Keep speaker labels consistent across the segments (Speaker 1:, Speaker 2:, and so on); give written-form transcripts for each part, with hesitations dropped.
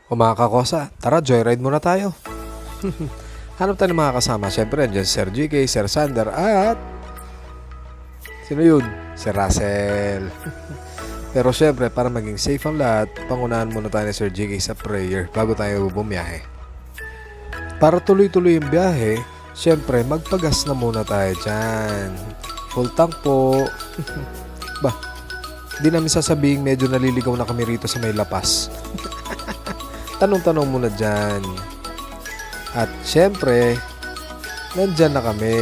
Speaker 1: O mga kakosa, tara joyride muna tayo. Hanap tayo ng mga kasama. Siyempre, andyan si Sir GK, Sir Sander, at sino yun? Si Russell. Pero syempre, para maging safe ang lahat, pangunahan muna tayo ni Sir GK sa prayer bago tayo bumiyahe. Para tuloy-tuloy yung biyahe, syempre, magpagas na muna tayo dyan. Full tank po. Bah, di namin sasabihin medyo naliligaw na kami rito sa may lapas. Tanong-tanong muna dyan. At syempre, nandyan na kami.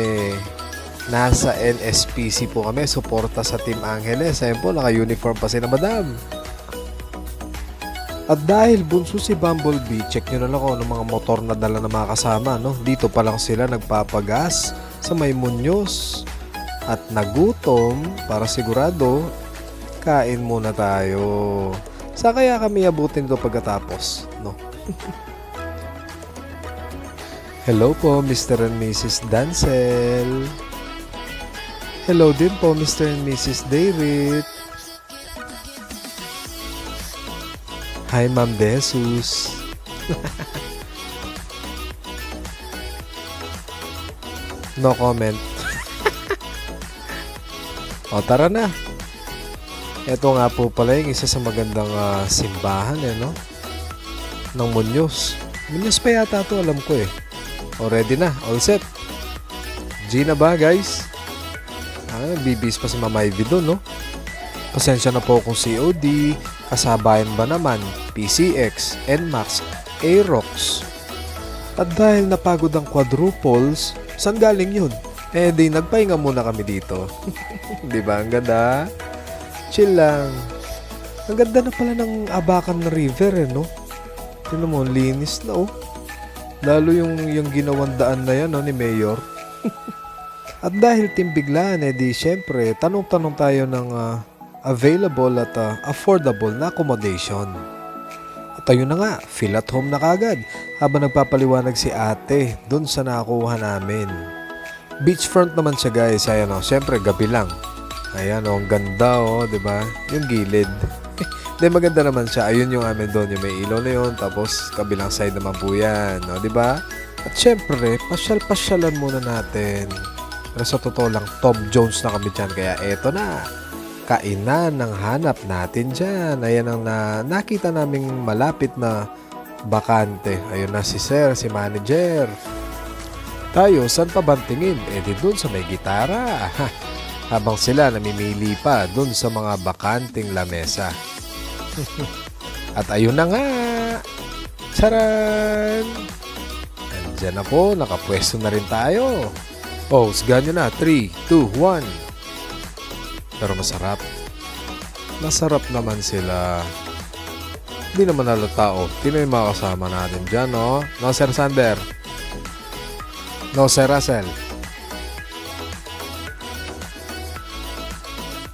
Speaker 1: Nasa NSPC po kami. Suporta sa Team Angeles. Ayun po, naka-uniform pa si na madam. At dahil bunso si Bumblebee, check nyo na lang kung mga motor na dala ng mga kasama. No? Dito pa lang sila nagpapagas sa may Muñoz. At nagutom, para sigurado, kain muna tayo. Sa kaya kami abutin ito pagkatapos, no? Hello po, Mr. and Mrs. Dancel. Hello din po, Mr. and Mrs. David. Hi, Ma'am Desus. No comment. O, tara na. Ito nga po pala yung isa sa magandang simbahan no? Ng Muñoz. Muñoz pa yata ito, alam ko eh. O, ready na, all set. G na ba guys? Bibis pa si Mama Ivy doon, no? Pasensya na po kung COD, kasabayan ba naman, PCX, NMAX, Aerox. At dahil napagod ang quadruples, saan galing yun? Di nagpahinga muna kami dito. Diba, ang ganda? Chill lang. Ang ganda na pala ng Abacan na river no? Tignan mo, linis na Lalo yung ginawang daan na yan ni Mayor. At dahil timbiglaan di syempre, tanong-tanong tayo ng available at affordable na accommodation. At ayun na nga, feel at home na kagad habang nagpapaliwanag si ate dun sa nakuha namin. Beachfront naman siya guys, ayan syempre gabi lang. Ayan ang ganda diba? Yung gilid. Hindi, maganda naman siya. Ayun yung amin doon, yung may ilaw na yun. Tapos kabilang side naman po yan, diba? At syempre, pasyal-pasyalan muna natin. Pero sa totoo lang, Tom Jones na kami dyan. Kaya eto na, kainan ng hanap natin dyan. Ayan ang nakita naming malapit na bakante. Ayun na si Sir, si Manager. Tayo, saan pa bantingin? Di dun sa may gitara. Habang sila namimili pa dun sa mga bakanting lamesa. At ayun na nga. Charan! Andyan na po, nakapwesto na rin tayo. Siganyo na. 3, 2, 1. Pero masarap. Masarap naman sila. Hindi naman halata Tino yung mga kasama natin dyan, no? No, Sir Sander? No, Sir Russell?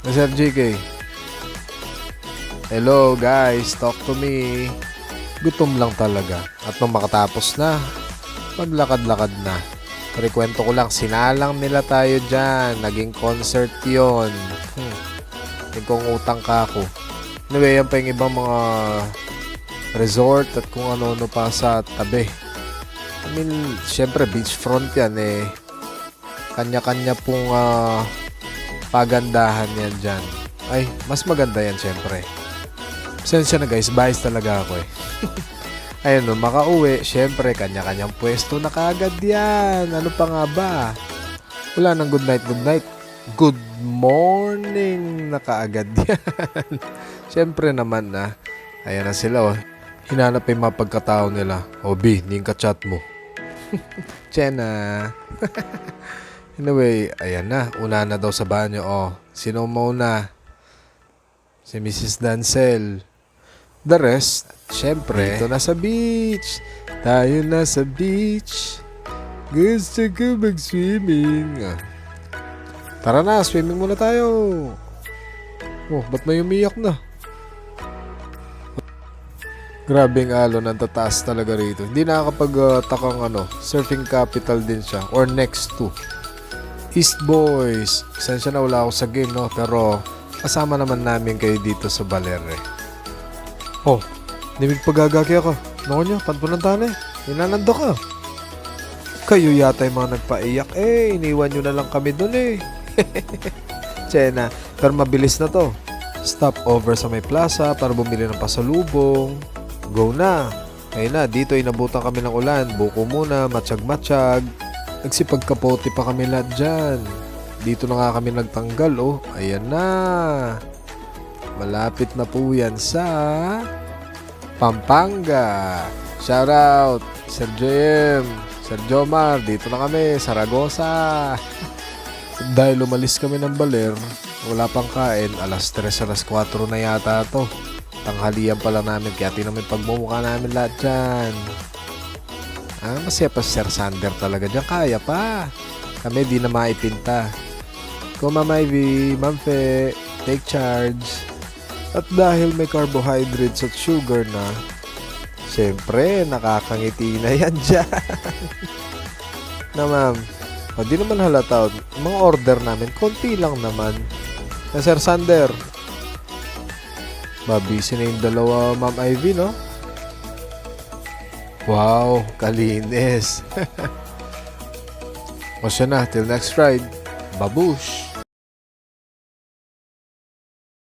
Speaker 1: No, Sir GK? Hello guys, talk to me. Gutom lang talaga. At nung makatapos na, maglakad-lakad na. Kwento ko lang, sinalang nila tayo dyan. Naging concert yun. Hindi kong utang ka ako. Anyway, yan pa yung ibang mga resort at kung ano-ano pa sa tabi. I mean, syempre beachfront yan kanya-kanya pong pagandahan yan dyan. Ay, mas maganda yan syempre. Pasensya na guys, bias talaga ako Ayun makauwi, syempre kanya-kanyang pwesto na kagad yan. Ano pa nga ba? Wala nang good night. Good morning na kaagad yan. Syempre naman ayan na sila Hinanap yung mga pagkatao nila. B, hindi yung kachat mo. Chena. Anyway, ayan na. Una na daw sa banyo. Sino mauna? Si Mrs. Dancel. The rest, syempre, ito na sa beach. Tayo na sa beach. Gusto ko mag-swimming. Tara na, swimming muna tayo. Ba't may umiyak na? Grabe ang alon, ang tataas talaga rito. Hindi nakakapagtakang surfing capital din siya. Or next to. East Boys. Pasensya na wala ako sa game, pero kasama naman namin kayo dito sa Baler. Nimig pagagaki ako. Naku nyo, panpunantahan eh. Inanando ka. Kayo yata yung mga nagpaiyak eh. Iniwan nyo na lang kami dun eh. Tsena, pero mabilis na to. Stop over sa may plaza para bumili ng pasalubong. Go na. Ayun na, dito inabutan kami ng ulan. Buko muna, matsyag-matsyag. Nagsipagkapote pa kami lahat dyan. Dito na nga kami nagtanggal oh. Ayan na. Malapit na po yan sa Pampanga. Shout out Sir JM, Sir Jomar. Dito na kami, Saragosa. Dahil umalis kami ng Baler, wala pang kain. Alas 3, alas 4 na yata to. Tanghalian pala namin, kaya tinamay pagmumukha namin lahat dyan. Masaya pa si Sir Sander talaga dyan. Kaya pa. Kami di na maipinta. Ko Ma'am Ivy, Ma'am Fe, take charge. At dahil may carbohydrates at sugar na, siyempre, nakakangiti na yan dyan. Na ma'am, di naman halata. Mga order namin, konti lang naman. Na Sir Sander, mabisi na yung dalawa Ma'am Ivy, no? Wow, kalinis. O siya na, till next ride. Babush!